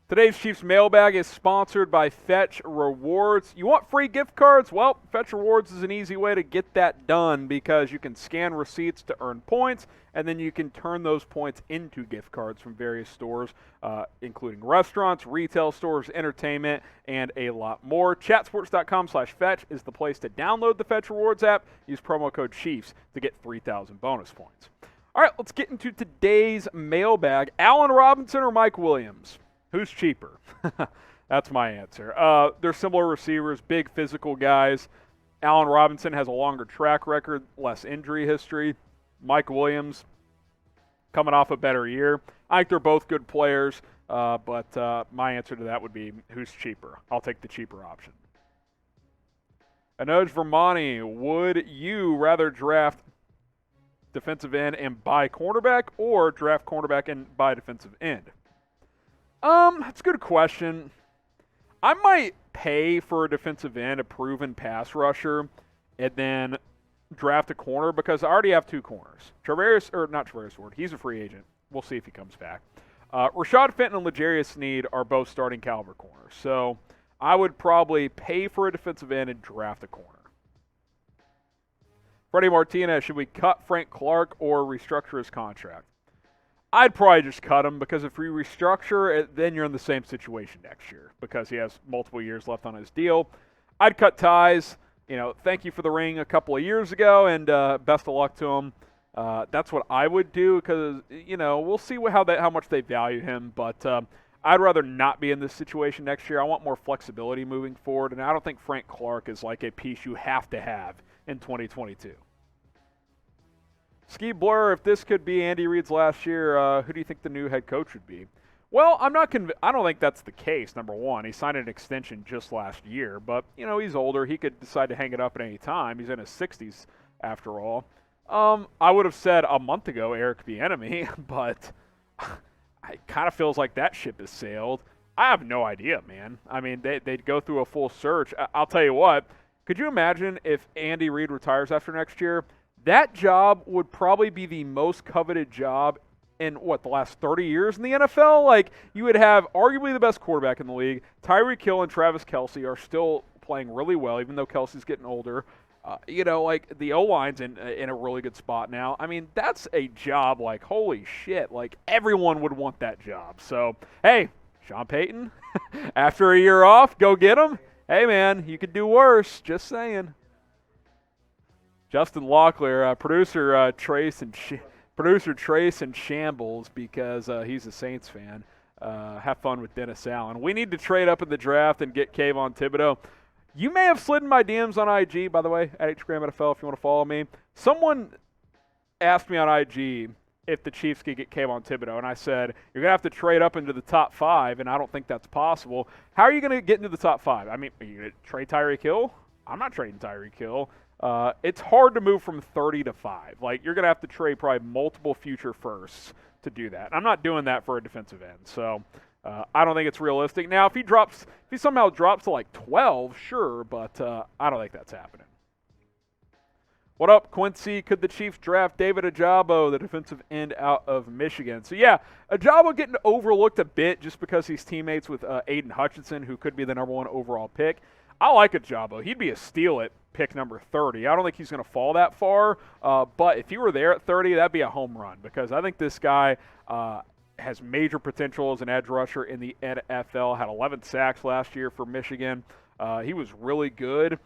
Today's Chiefs Mailbag is sponsored by Fetch Rewards. You want free gift cards? Well, Fetch Rewards is an easy way to get that done because you can scan receipts to earn points, and then you can turn those points into gift cards from various stores, including restaurants, retail stores, entertainment, and a lot more. Chatsports.com/Fetch is the place to download the Fetch Rewards app. Use promo code Chiefs to get 3,000 bonus points. All right, let's get into today's mailbag. Allen Robinson or Mike Williams? Who's cheaper? That's my answer. They're similar receivers, big physical guys. Allen Robinson has a longer track record, less injury history. Mike Williams coming off a better year. I think they're both good players, but my answer to that would be who's cheaper. I'll take the cheaper option. Anuj Vermani, would you rather draft defensive end and buy cornerback or draft cornerback and buy defensive end? That's a good question. I might pay for a defensive end, a proven pass rusher, and then draft a corner because I already have two corners. Not Travaris Ward, he's a free agent. We'll see if he comes back. Rashad Fenton and L'Jarius Sneed are both starting caliber corners. So I would probably pay for a defensive end and draft a corner. Freddie Martinez, should we cut Frank Clark or restructure his contract? I'd probably just cut him because if we restructure it, then you're in the same situation next year because he has multiple years left on his deal. I'd cut ties. Thank you for the ring a couple of years ago, and best of luck to him. That's what I would do because, we'll see how much they value him. But I'd rather not be in this situation next year. I want more flexibility moving forward, and I don't think Frank Clark is like a piece you have to have in 2022. Ski Blur, if this could be Andy Reid's last year, who do you think the new head coach would be? Well, I don't think that's the case, number one. He signed an extension just last year, but, he's older. He could decide to hang it up at any time. He's in his 60s, after all. I would have said a month ago Eric Bieniemy, but it kind of feels like that ship has sailed. I have no idea, man. I mean, they'd go through a full search. I'll tell you what. Could you imagine if Andy Reid retires after next year? That job would probably be the most coveted job in, the last 30 years in the NFL? Like, you would have arguably the best quarterback in the league. Tyreek Hill and Travis Kelce are still playing really well, even though Kelce's getting older. The O-line's in a really good spot now. I mean, that's a job like, holy shit. Like, everyone would want that job. So, hey, Sean Payton, after a year off, go get him. Hey, man, you could do worse. Just saying. Justin Locklear, producer Trace in shambles because he's a Saints fan. Have fun with Dennis Allen. We need to trade up in the draft and get Kayvon Thibodeau. You may have slid in my DMs on IG, by the way, at HGramNFL if you want to follow me. Someone asked me on IG if the Chiefs could get Kayvon Thibodeau, and I said, you're going to have to trade up into the top 5, and I don't think that's possible. How are you going to get into the top 5? I mean, are you going to trade Tyreek Hill? I'm not trading Tyreek Hill. It's hard to move from 30 to 5. Like, you're going to have to trade probably multiple future firsts to do that. I'm not doing that for a defensive end. So I don't think it's realistic. Now, if he somehow drops to like 12, sure, but I don't think that's happening. What up, Quincy? Could the Chiefs draft David Ojabo, the defensive end out of Michigan? So, yeah, Ojabo getting overlooked a bit just because he's teammates with Aiden Hutchinson, who could be the number 1 overall pick. I like Ojabo. He'd be a steal at pick number 30. I don't think he's going to fall that far, but if he were there at 30, that'd be a home run because I think this guy has major potential as an edge rusher in the NFL, had 11 sacks last year for Michigan. He was really good,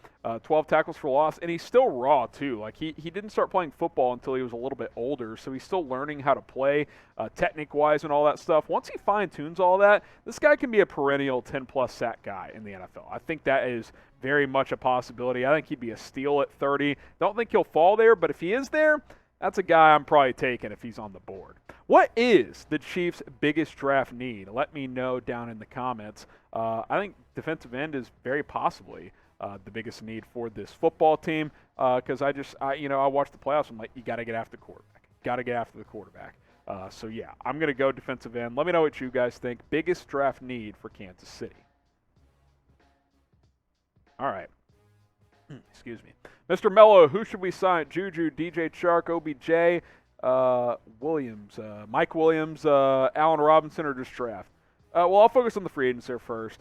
12 tackles for loss, and he's still raw too. Like he didn't start playing football until he was a little bit older, so he's still learning how to play technique-wise and all that stuff. Once he fine-tunes all that, this guy can be a perennial 10-plus sack guy in the NFL. I think that is very much a possibility. I think he'd be a steal at 30. Don't think he'll fall there, but if he is there, that's a guy I'm probably taking if he's on the board. What is the Chiefs' biggest draft need? Let me know down in the comments. I think defensive end is very possibly the biggest need for this football team because I watched the playoffs. I'm like, you got to get after the quarterback. Got to get after the quarterback. So, yeah, I'm going to go defensive end. Let me know what you guys think. Biggest draft need for Kansas City. All right. Excuse me. Mr. Mello, who should we sign? Juju, DJ Chark, OBJ, Williams, Mike Williams, Allen Robinson, or just draft? Well, I'll focus on the free agents here first.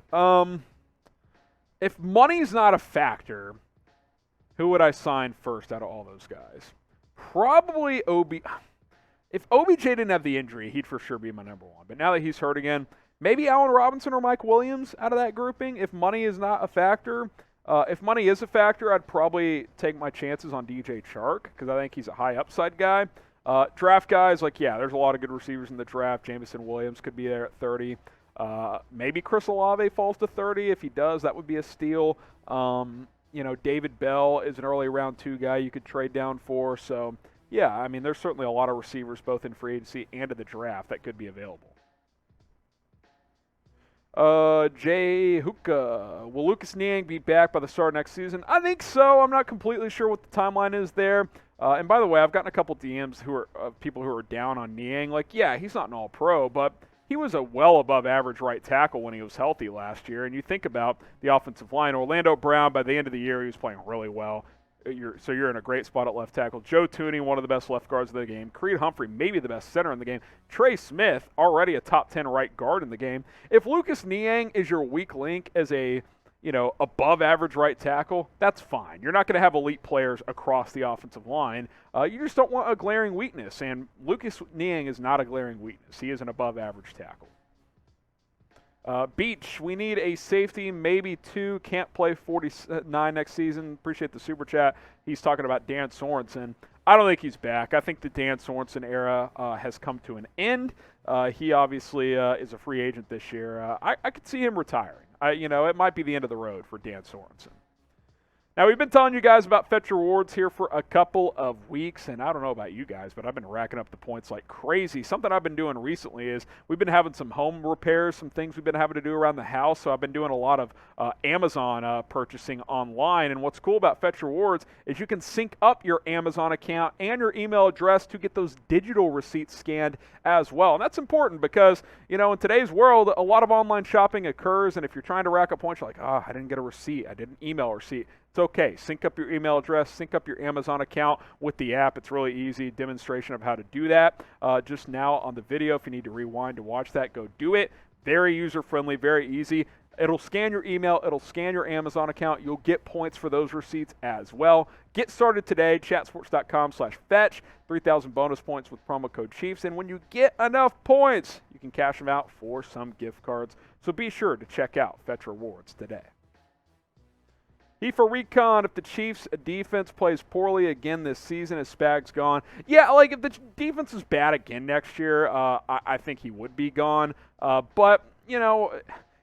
If money's not a factor, who would I sign first out of all those guys? Probably If OBJ didn't have the injury, he'd for sure be my number one. But now that he's hurt again, maybe Allen Robinson or Mike Williams out of that grouping if money is not a factor. If money is a factor, I'd probably take my chances on DJ Chark because I think he's a high upside guy. Draft guys, there's a lot of good receivers in the draft. Jameson Williams could be there at 30. Maybe Chris Olave falls to 30. If he does, that would be a steal. David Bell is an early round 2 guy you could trade down for. So, yeah, I mean, there's certainly a lot of receivers both in free agency and in the draft that could be available. Jay Hookah, will Lucas Niang be back by the start of next season? I think so. I'm not completely sure what the timeline is there. And by the way, I've gotten a couple DMs of people who are down on Niang. He's not an all-pro, but he was a well above average right tackle when he was healthy last year. And you think about the offensive line. Orlando Brown, by the end of the year, he was playing really well. You're in a great spot at left tackle. Joe Tooney, one of the best left guards of the game. Creed Humphrey, maybe the best center in the game. Trey Smith, already a top 10 right guard in the game. If Lucas Niang is your weak link as a above average right tackle, that's fine. You're not going to have elite players across the offensive line. You just don't want a glaring weakness, and Lucas Niang is not a glaring weakness. He is an above average tackle. Beach, we need a safety, maybe 2. Can't play 49 next season. Appreciate the super chat. He's talking about Dan Sorensen. I don't think he's back. I think the Dan Sorensen era has come to an end. He obviously is a free agent this year. I could see him retiring. It might be the end of the road for Dan Sorensen. Now, we've been telling you guys about Fetch Rewards here for a couple of weeks, and I don't know about you guys, but I've been racking up the points like crazy. Something I've been doing recently is we've been having some home repairs, some things we've been having to do around the house, so I've been doing a lot of Amazon purchasing online, and what's cool about Fetch Rewards is you can sync up your Amazon account and your email address to get those digital receipts scanned as well, and that's important because, in today's world, a lot of online shopping occurs, and if you're trying to rack up points, you're like, I didn't get a receipt, I didn't email a receipt. It's okay. Sync up your email address, sync up your Amazon account with the app. It's really easy. Demonstration of how to do that just now on the video. If you need to rewind to watch that, go do it. Very user-friendly, very easy. It'll scan your email. It'll scan your Amazon account. You'll get points for those receipts as well. Get started today. Chatsports.com/fetch. 3,000 bonus points with promo code Chiefs. And when you get enough points, you can cash them out for some gift cards. So be sure to check out Fetch Rewards today. For Recon, if the Chiefs' defense plays poorly again this season, is Spags gone? Yeah, if the defense is bad again next year, I think he would be gone. But,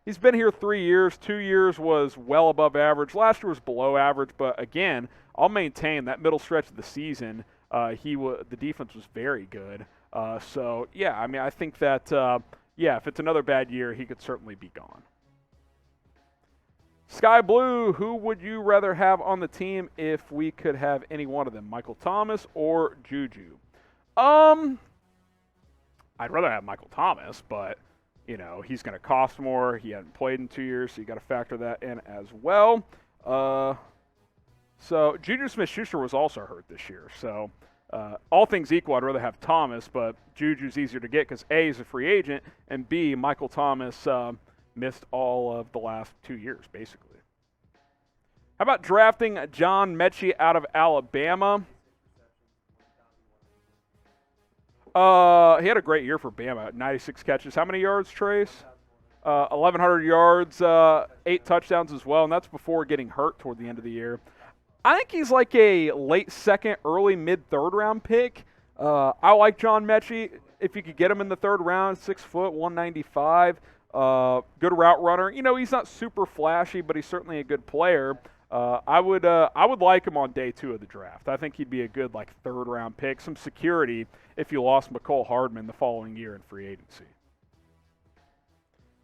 he's been here 3 years. 2 years was well above average. Last year was below average. But, again, I'll maintain that middle stretch of the season, the defense was very good. I think that, if it's another bad year, he could certainly be gone. Sky Blue, who would you rather have on the team if we could have any one of them, Michael Thomas or Juju? I'd rather have Michael Thomas, but, he's going to cost more. He hadn't played in 2 years, so you got to factor that in as well. So Juju Smith-Schuster was also hurt this year. So all things equal, I'd rather have Thomas, but Juju's easier to get because A, he's a free agent, and B, Michael Thomas missed all of the last 2 years, basically. How about drafting John Metchie out of Alabama? He had a great year for Bama, 96 catches. How many yards, Trace? 1,100 yards, 8 touchdowns as well, and that's before getting hurt toward the end of the year. I think he's like a late second, early mid-third round pick. I like John Metchie. If you could get him in the third round, 6 foot, 195. Good route runner. He's not super flashy, but he's certainly a good player. I would like him on day 2 of the draft. I think he'd be a good third round pick, some security if you lost McCole Hardman the following year in free agency.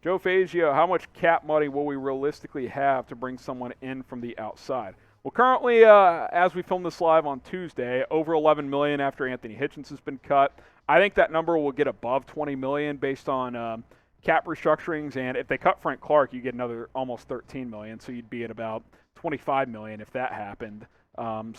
Joe Fazio, how much cap money will we realistically have to bring someone in from the outside? Well, currently, as we film this live on Tuesday, over $11 million after Anthony Hitchens has been cut. I think that number will get above $20 million based on cap restructurings, and if they cut Frank Clark, you get another almost $13 million, so you'd be at about $25 million if that happened. You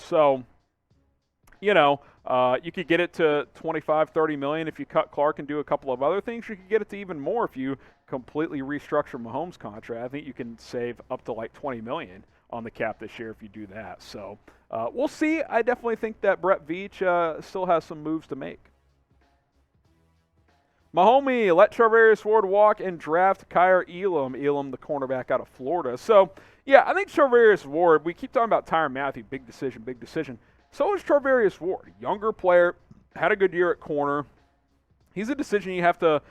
could get it to $25, $30 million if you cut Clark and do a couple of other things. You could get it to even more if you completely restructure Mahomes' contract, I think you can save up to like $20 million on the cap this year if you do that. So we'll see. I definitely think that Brett Veach still has some moves to make. Mahomie, let Charvarius Ward walk and draft Kaair Elam. Elam, the cornerback out of Florida. So, yeah, I think Charvarius Ward, we keep talking about Tyrann Mathieu, big decision, big decision. So is Charvarius Ward, younger player, had a good year at corner. He's a decision you have to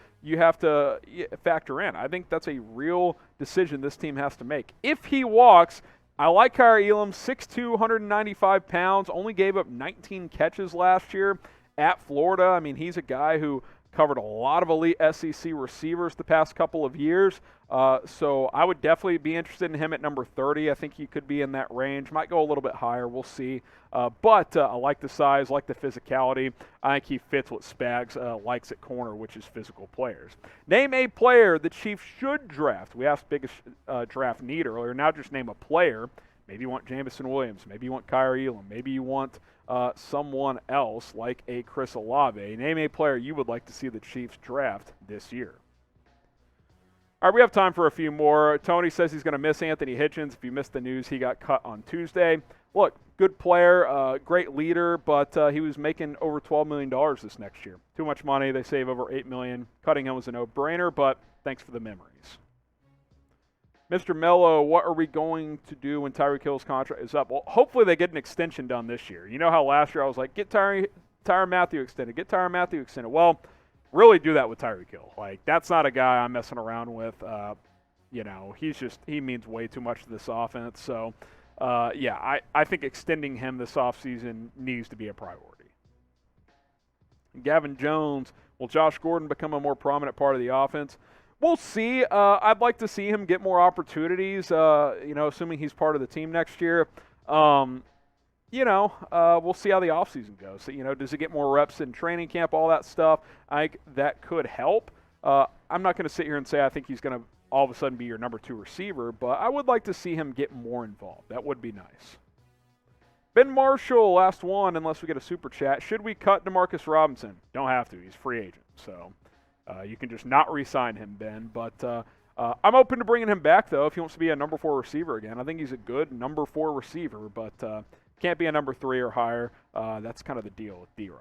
factor in. I think that's a real decision this team has to make. If he walks, I like Kaair Elam, 6'2", 195 pounds, only gave up 19 catches last year at Florida. I mean, he's a guy who covered a lot of elite SEC receivers the past couple of years. So I would definitely be interested in him at number 30. I think he could be in that range. Might go a little bit higher. We'll see. But I like the size, like the physicality. I think he fits what Spags likes at corner, which is physical players. Name a player the Chiefs should draft. We asked biggest draft need earlier. Now just name a player. Maybe you want Jamison Williams. Maybe you want Kaair Elam. Maybe you want someone else like a Chris Olave. Name a player you would like to see the Chiefs draft this year. All right, we have time for a few more. Tony says he's going to miss Anthony Hitchens. If you missed the news, he got cut on Tuesday. Look, good player, great leader, but he was making over $12 million this next year. Too much money. They save over $8 million. Cutting him was a no-brainer, but thanks for the memories. Mr. Mello, what are we going to do when Tyreek Hill's contract is up? Well, hopefully they get an extension done this year. You know how last year I was like, get Tyrann Mathieu extended, get Tyrann Mathieu extended. Well, really do that with Tyreek Hill. Like, that's not a guy I'm messing around with. He means way too much to this offense. So, I think extending him this offseason needs to be a priority. Gavin Jones, will Josh Gordon become a more prominent part of the offense? We'll see. I'd like to see him get more opportunities, assuming he's part of the team next year. We'll see how the offseason goes. So, does he get more reps in training camp, all that stuff? I think that could help. I'm not going to sit here and say I think he's going to all of a sudden be your number 2 receiver, but I would like to see him get more involved. That would be nice. Ben Marshall, last one, unless we get a super chat. Should we cut DeMarcus Robinson? Don't have to. He's a free agent, so you can just not re-sign him, Ben. But I'm open to bringing him back, though, if he wants to be a number 4 receiver again. I think he's a good number 4 receiver, but can't be a number 3 or higher. That's kind of the deal with D-Rob.